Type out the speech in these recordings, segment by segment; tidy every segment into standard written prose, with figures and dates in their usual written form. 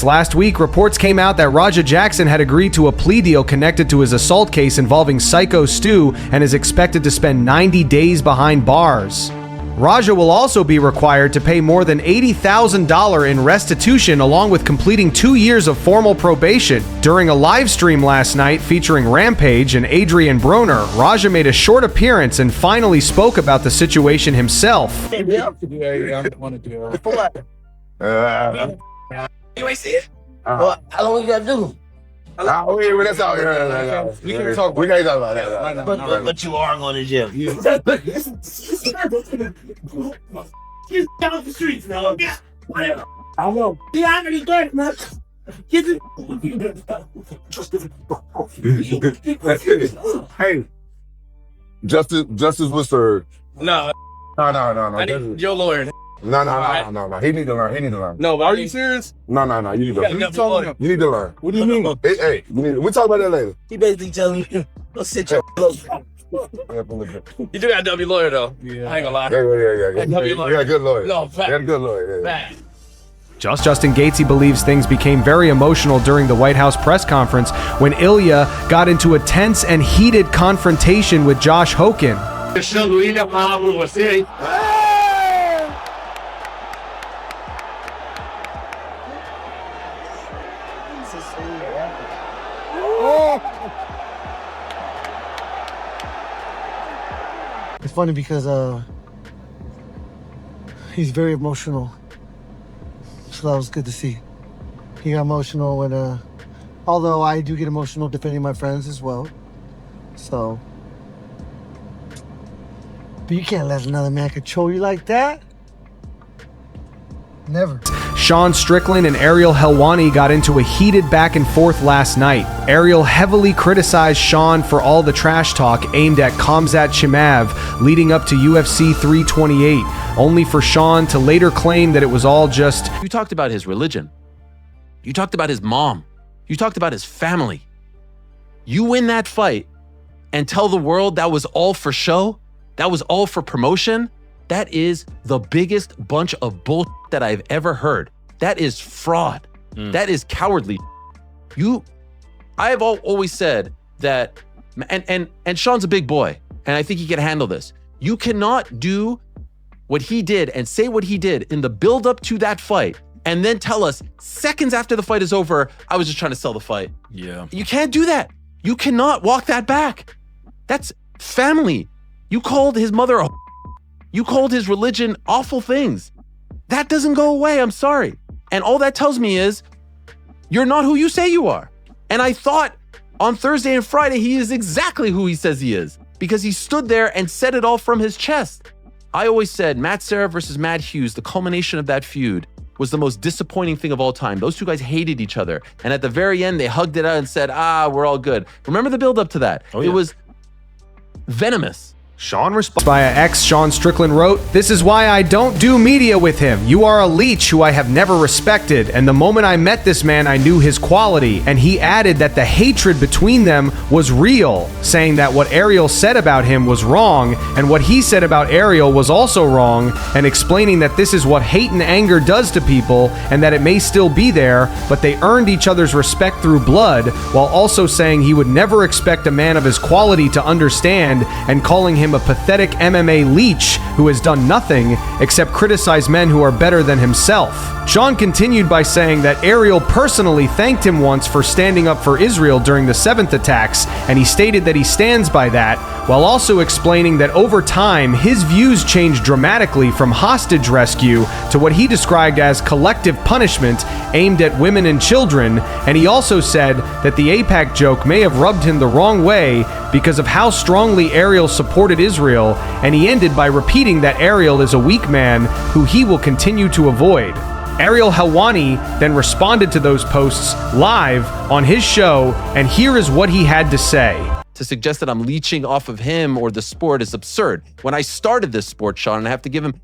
Last week, reports came out that Raja Jackson had agreed to a plea deal connected to his assault case involving Psycho Stu and is expected to spend 90 days behind bars. Raja will also be required to pay more than $80,000 in restitution along with completing 2 years of formal probation. During a live stream last night featuring Rampage and Adrian Broner, Raja made a short appearance and finally spoke about the situation himself. Yeah, I want to do it. You ain't see it? Well, how long you gotta do? That's all. We can talk. We can't talk about that. But you are going to jail. Get off the streets now. Whatever. I will. The irony good, man. Get it. Hey, justice was served. No. No. Your lawyer. No. He need to learn. No, but are you serious? No. You need to learn. You need to learn. What do you mean? Hey, we'll talk about that later. He basically telling you, go sit your close. You do got a W lawyer though. Yeah. I ain't gonna lie. Yeah. You got a good lawyer. No, fact. You got a good lawyer. Yeah. Fact. Justin Gatesy believes things became very emotional during the White House press conference when Ilya got into a tense and heated confrontation with Josh Hogan. It's funny because he's very emotional, so that was good to see. He got emotional when, although I do get emotional defending my friends as well. So, but you can't let another man control you like that. Never. Sean Strickland and Ariel Helwani got into a heated back and forth last night. Ariel heavily criticized Sean for all the trash talk aimed at Khamzat Chimaev leading up to UFC 328, only for Sean to later claim that it was all just... You talked about his religion. You talked about his mom. You talked about his family. You win that fight and tell the world that was all for show? That was all for promotion? That is the biggest bunch of bull that I've ever heard. That is fraud. That is cowardly. I have always said that, and Sean's a big boy, and I think he can handle this. You cannot do what he did and say what he did in the build up to that fight and then tell us seconds after the fight is over, I was just trying to sell the fight. Yeah. You can't do that. You cannot walk that back. That's family. You called his mother you called his religion awful things. That doesn't go away, I'm sorry. And all that tells me is, you're not who you say you are. And I thought on Thursday and Friday, he is exactly who he says he is, because he stood there and said it all from his chest. I always said Matt Serra versus Matt Hughes, the culmination of that feud, was the most disappointing thing of all time. Those two guys hated each other. And at the very end, they hugged it out and said, we're all good. Remember the build up to that? Oh, yeah. It was venomous. Sean responds via X. Sean Strickland wrote, "This is why I don't do media with him. You are a leech who I have never respected, and the moment I met this man, I knew his quality." And he added that the hatred between them was real, saying that what Ariel said about him was wrong, and what he said about Ariel was also wrong, and explaining that this is what hate and anger does to people, and that it may still be there, but they earned each other's respect through blood, while also saying he would never expect a man of his quality to understand, and calling him a pathetic MMA leech who has done nothing except criticize men who are better than himself. Sean continued by saying that Ariel personally thanked him once for standing up for Israel during the 7th attacks, and he stated that he stands by that, while also explaining that over time his views changed dramatically from hostage rescue to what he described as collective punishment aimed at women and children, and he also said that the AIPAC joke may have rubbed him the wrong way because of how strongly Ariel supported Israel, and he ended by repeating that Ariel is a weak man who he will continue to avoid. Ariel Helwani then responded to those posts live on his show, and here is what he had to say. To suggest that I'm leeching off of him or the sport is absurd. When I started this sport, Sean, and I have to give him,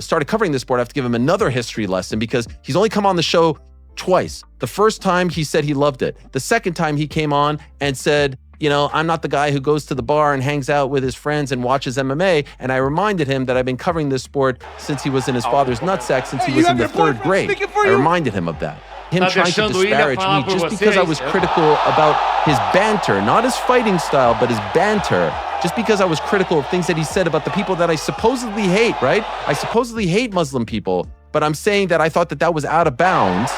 started covering this sport, I have to give him another history lesson because he's only come on the show twice. The first time he said he loved it. The second time he came on and said, I'm not the guy who goes to the bar and hangs out with his friends and watches MMA. And I reminded him that I've been covering this sport since he was in his father's nutsack, since he was in the 3rd grade. I reminded him of that. him trying to disparage me just because I was critical about his banter, not his fighting style, but his banter. Just because I was critical of things that he said about the people that I supposedly hate, right? I supposedly hate Muslim people, but I'm saying that I thought that that was out of bounds.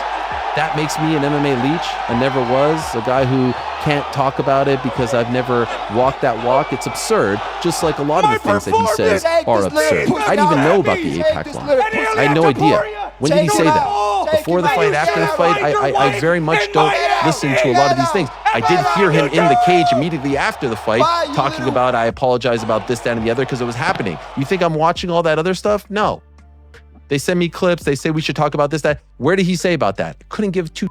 That makes me an MMA leech. I never was. A guy who can't talk about it because I've never walked that walk. It's absurd, just like a lot of the things that he says are absurd. I didn't even know about the APAC line. I had no idea. When did he say that? Before the fight, after the fight? I very much don't listen to a lot of these things. I did hear him in the cage immediately after the fight talking about, I apologize about this, that, and the other because it was happening. You think I'm watching all that other stuff? No. They send me clips. They say we should talk about this, that. Where did he say about that? Couldn't give two.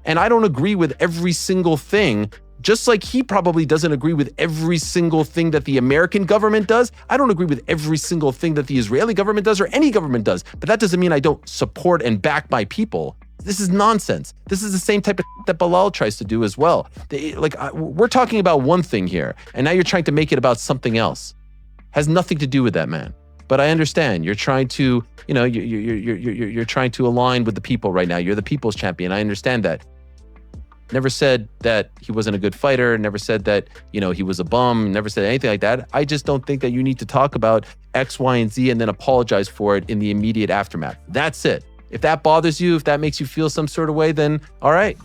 And I don't agree with every single thing, just like he probably doesn't agree with every single thing that the American government does. I don't agree with every single thing that the Israeli government does or any government does. But that doesn't mean I don't support and back my people. This is nonsense. This is the same type of that Bilal tries to do as well. We're talking about one thing here, and now you're trying to make it about something else. Has nothing to do with that, man. But I understand you're trying to, you're trying to align with the people right now. You're the people's champion. I understand that. Never said that he wasn't a good fighter. Never said that, he was a bum. Never said anything like that. I just don't think that you need to talk about X, Y, and Z and then apologize for it in the immediate aftermath. That's it. If that bothers you, if that makes you feel some sort of way, then all right.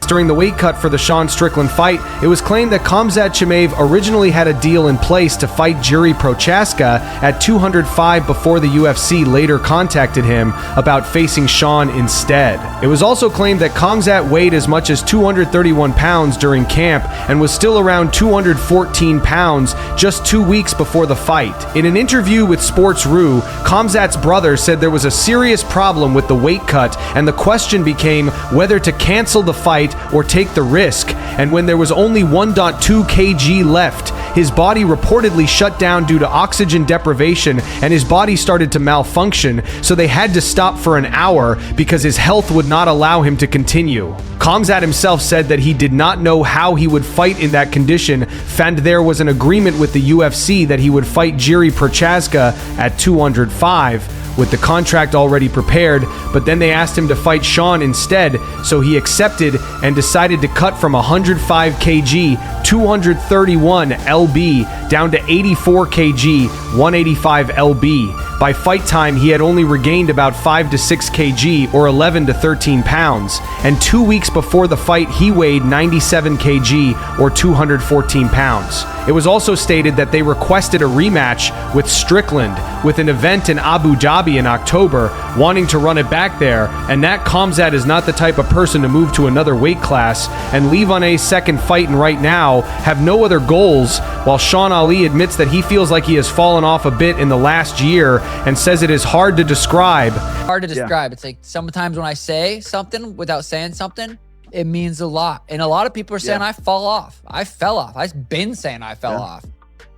During the weight cut for the Sean Strickland fight, it was claimed that Khamzat Chimaev originally had a deal in place to fight Jiří Procházka at 205 before the UFC later contacted him about facing Sean instead. It was also claimed that Khamzat weighed as much as 231 pounds during camp and was still around 214 pounds just 2 weeks before the fight. In an interview with Sports.ru, Khamzat's brother said there was a serious problem with the weight cut and the question became whether to cancel the fight or take the risk, and when there was only 1.2 kg left, his body reportedly shut down due to oxygen deprivation and his body started to malfunction, so they had to stop for an hour because his health would not allow him to continue. Khamzat himself said that he did not know how he would fight in that condition, and there was an agreement with the UFC that he would fight Jiří Procházka at 205, with the contract already prepared, but then they asked him to fight Sean instead, so he accepted and decided to cut from 105 kg, 231 lb, down to 84 kg, 185 lb. By fight time, he had only regained about 5 to 6 kg, or 11 to 13 pounds, and 2 weeks before the fight, he weighed 97 kg, or 214 pounds. It was also stated that they requested a rematch with Strickland, with an event in Abu Dhabi in October, wanting to run it back there, and that Khamzat is not the type of person to move to another weight class and leave on a second fight and right now have no other goals, while Sean Ali admits that he feels like he has fallen off a bit in the last year and says it is hard to describe. Hard to describe. It's like sometimes when I say something without saying something, it means a lot. And a lot of people are saying I fall off. I fell off. I've been saying I fell off.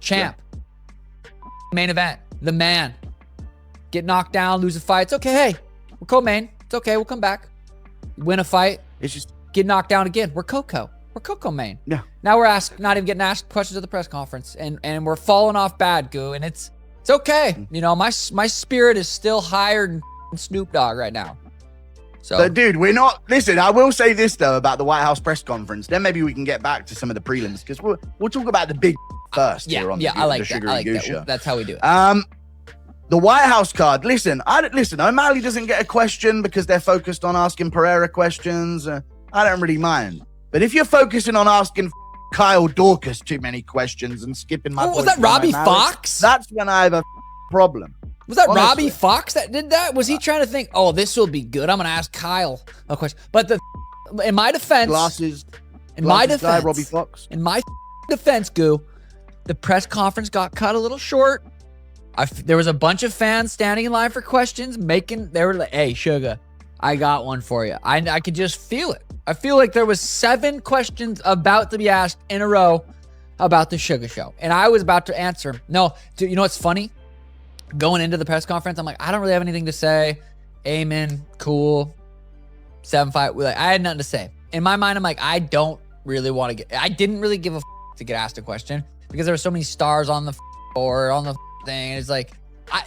Champ. Main event. The man. Get knocked down, lose a fight. It's okay. Hey, we're co-main. It's okay. We'll come back. Win a fight. It's just get knocked down again. We're Coco. We're Coco main. Yeah. Now we're not even getting asked questions at the press conference, and we're falling off bad, Goo. And it's okay. My spirit is still higher than Snoop Dogg right now. So, but dude, we're not. Listen, I will say this though about the White House press conference. Then maybe we can get back to some of the prelims because we'll talk about the big first. Yeah, here on I like the that. I like that. Show. That's how we do it. The White House card. Listen, O'Malley doesn't get a question because they're focused on asking Pereira questions. I don't really mind. But if you're focusing on asking Kyle Dorcas too many questions and skipping my was that Robbie Fox? That's when I have a problem. Was that Robbie Fox that did that? Was he trying to think, oh, this will be good, I'm going to ask Kyle a question? But in my defense, Robbie Fox. In my defense, Goo, the press conference got cut a little short. There was a bunch of fans standing in line for questions, they were like, hey, Sugar, I got one for you. I could just feel it. I feel like there was 7 questions about to be asked in a row about the Sugar Show. And I was about to answer. No, dude, you know what's funny? Going into the press conference, I'm like, I don't really have anything to say. Amen, cool. 7-5. I had nothing to say. In my mind, I'm like, I don't really want to I didn't really give a to get asked a question because there were so many stars on the board, on the thing. It's like,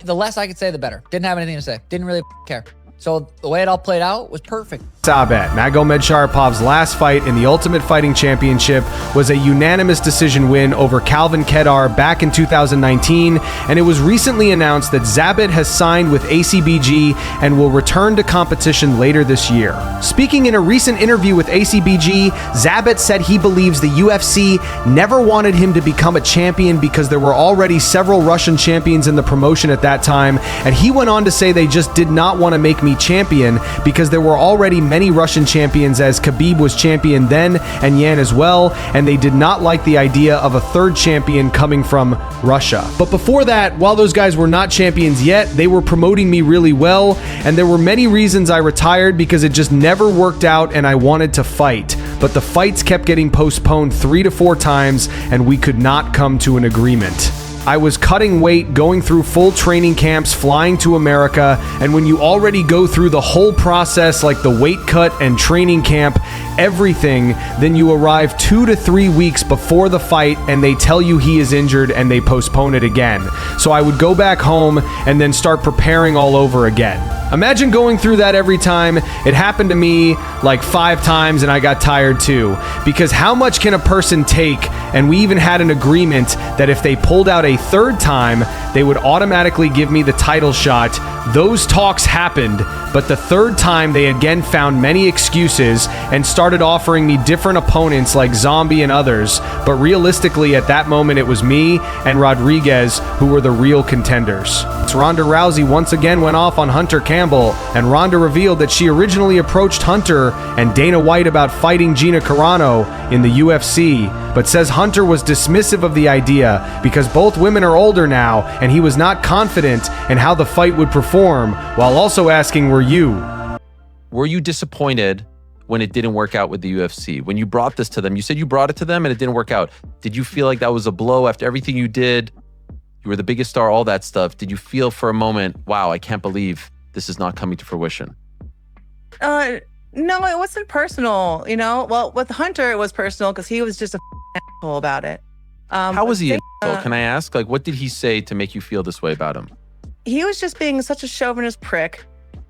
the less I could say, the better. Didn't have anything to say. Didn't really care. So the way it all played out was perfect. Sabet. Magomedsharapov's last fight in the Ultimate Fighting Championship was a unanimous decision win over Calvin Kedar back in 2019, and it was recently announced that Zabit has signed with ACBG and will return to competition later this year. Speaking in a recent interview with ACBG, Zabit said he believes the UFC never wanted him to become a champion because there were already several Russian champions in the promotion at that time, and he went on to say they just did not want to make me champion because there were already many Russian champions, as Khabib was champion then and Yan as well, and they did not like the idea of a third champion coming from Russia. But before that, while those guys were not champions yet, they were promoting me really well, and there were many reasons I retired because it just never worked out and I wanted to fight. But the fights kept getting postponed 3 to 4 times and we could not come to an agreement. I was cutting weight, going through full training camps, flying to America, and when you already go through the whole process, like the weight cut and training camp, everything, then you arrive 2 to 3 weeks before the fight and they tell you he is injured and they postpone it again. So I would go back home and then start preparing all over again. Imagine going through that every time. It happened to me like 5 times and I got tired too. Because how much can a person take? And we even had an agreement that if they pulled out a 3rd time, they would automatically give me the title shot. Those talks happened, but the 3rd time they again found many excuses and started offering me different opponents like Zombie and others. But realistically, at that moment, it was me and Rodriguez who were the real contenders. Ronda Rousey once again went off on Hunter Campbell, and Ronda revealed that she originally approached Hunter and Dana White about fighting Gina Carano in the UFC, but says Hunter was dismissive of the idea because both women are older now and he was not confident in how the fight would perform, while also asking, were you disappointed when it didn't work out with the UFC? When you brought this to them, you said you brought it to them and it didn't work out. Did you feel like that was a blow after everything you did? You were the biggest star, all that stuff. Did you feel for a moment, wow, I can't believe this is not coming to fruition? No, it wasn't personal, you know? Well, with Hunter, it was personal because he was just a asshole about it. How was he an asshole? Can I ask? Like, what did he say to make you feel this way about him? He was just being such a chauvinist prick.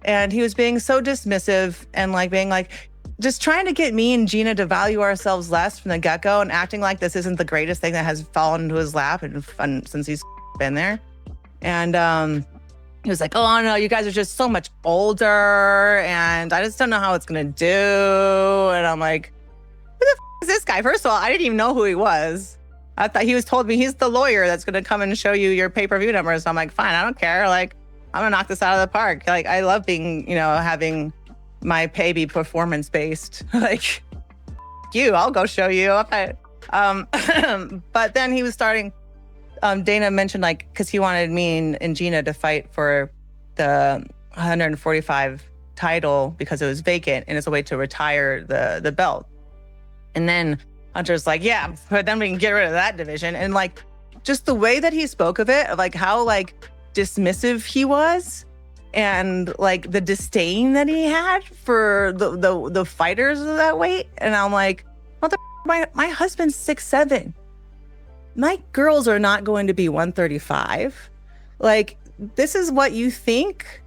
And he was being so dismissive and like being like, just trying to get me and Gina to value ourselves less from the get-go and acting like this isn't the greatest thing that has fallen into his lap and since he's been there. And he was like, oh no, you guys are just so much older and I just don't know how it's gonna do. And I'm like, who the is this guy? First of all, I didn't even know who he was. I thought he was told me he's the lawyer that's gonna come and show you your pay-per-view numbers. So I'm like, fine, I don't care. Like, I'm gonna knock this out of the park. Like, I love being, having my pay be performance-based. Like, I'll go show you. But then he was starting, Dana mentioned because he wanted me and Gina to fight for the 145 title because it was vacant and it's a way to retire the belt. And then Hunter's like, yeah, but then we can get rid of that division. And just the way that he spoke of it, of how dismissive he was and the disdain that he had for the fighters of that weight. And I'm like, my husband's 6'7". My girls are not going to be 135. This is what you think?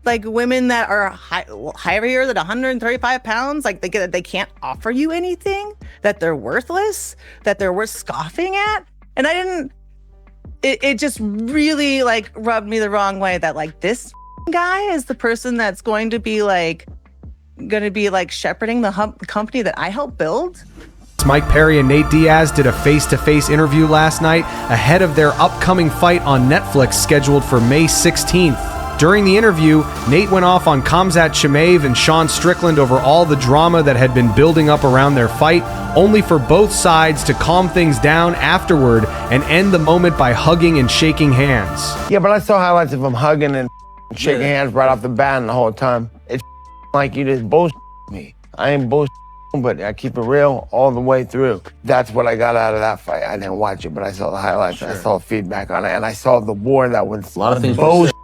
Women that are heavier than 135 pounds, they can't offer you anything, that they're worthless, that they're worth scoffing at. And it just really rubbed me the wrong way that this guy is the person that's going to be shepherding the company that I helped build. Mike Perry and Nate Diaz did a face-to-face interview last night ahead of their upcoming fight on Netflix scheduled for May 16th. During the interview, Nate went off on Khamzat Chimaev and Sean Strickland over all the drama that had been building up around their fight, only for both sides to calm things down afterward and end the moment by hugging and shaking hands. Yeah, but I saw highlights of him hugging and shaking hands right off the bat and the whole time. It's like you just bullshit me. I ain't bullshit, but I keep it real all the way through. That's what I got out of that fight. I didn't watch it, but I saw the highlights. Sure. I saw feedback on it, and I saw the war that was a lot of things bullshit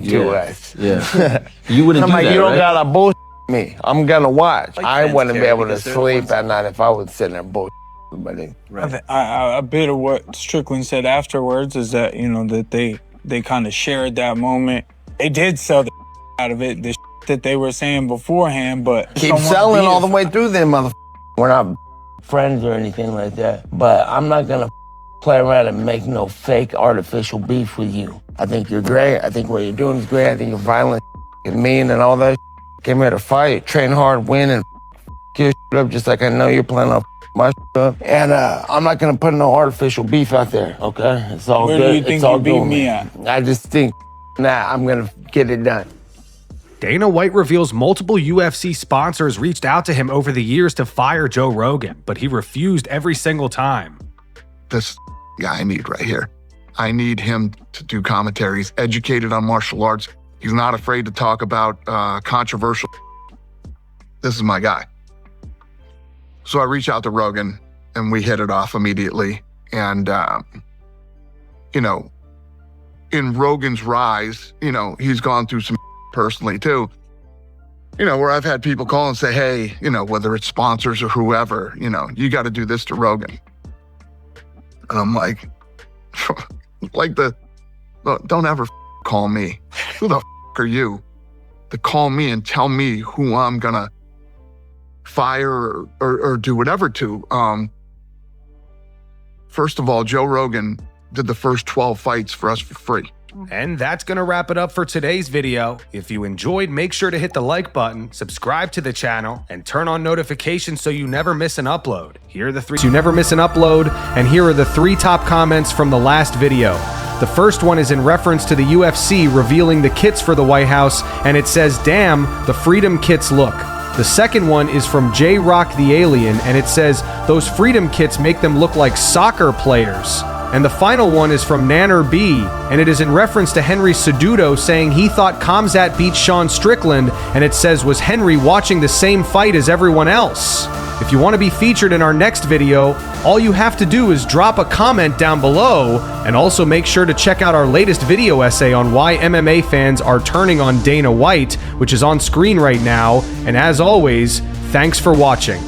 to us. Yeah. You wouldn't I'm do like, that, you don't right? gotta bullshit me. I'm gonna watch. I wouldn't be able to because they're sleep at night if I was sitting there bullshit. Right. A bit of what Strickland said afterwards is that, that they kind of shared that moment. They did sell the out of it. The that they were saying beforehand, but Keep selling all the way through them, motherfucker. We're not friends or anything like that, but I'm not gonna play around and make no fake artificial beef with you. I think you're great. I think what you're doing is great. I think you're violent and mean and all that. Came here to fight, train hard, win, and get your up just like I know you're planning on my up. And I'm not gonna put no artificial beef out there, okay? It's all Where good. do you think it's all you beat good, me man. at? I just think, I'm gonna get it done. Dana White reveals multiple UFC sponsors reached out to him over the years to fire Joe Rogan, but he refused every single time. This guy I need right here. I need him to do commentary. He's educated on martial arts. He's not afraid to talk about controversial. This is my guy. So I reach out to Rogan and we hit it off immediately. And, you know, in Rogan's rise, you know, he's gone through some personally too, you know, where I've had people call and say, hey, you know, whether it's sponsors or whoever, you know, you got to do this to Rogan. And I'm like, don't ever call me. Who the are you to call me and tell me who I'm gonna fire or do whatever to? First of all, Joe Rogan did the first 12 fights for us for free. And that's gonna wrap it up for today's video. If you enjoyed, make sure to hit the like button, subscribe to the channel, and turn on notifications so you never miss an upload. Here are the three you never miss an upload, and here are the 3 top comments from the last video. The first one is in reference to the UFC revealing the kits for the White House, and it says, damn, the Freedom Kits look. The second one is from J-Rock the Alien, and it says, those Freedom Kits make them look like soccer players. And the final one is from Nanner B, and it is in reference to Henry Cejudo saying he thought Khamzat beat Sean Strickland, and it says, was Henry watching the same fight as everyone else? If you want to be featured in our next video, all you have to do is drop a comment down below, and also make sure to check out our latest video essay on why MMA fans are turning on Dana White, which is on screen right now. And as always, thanks for watching.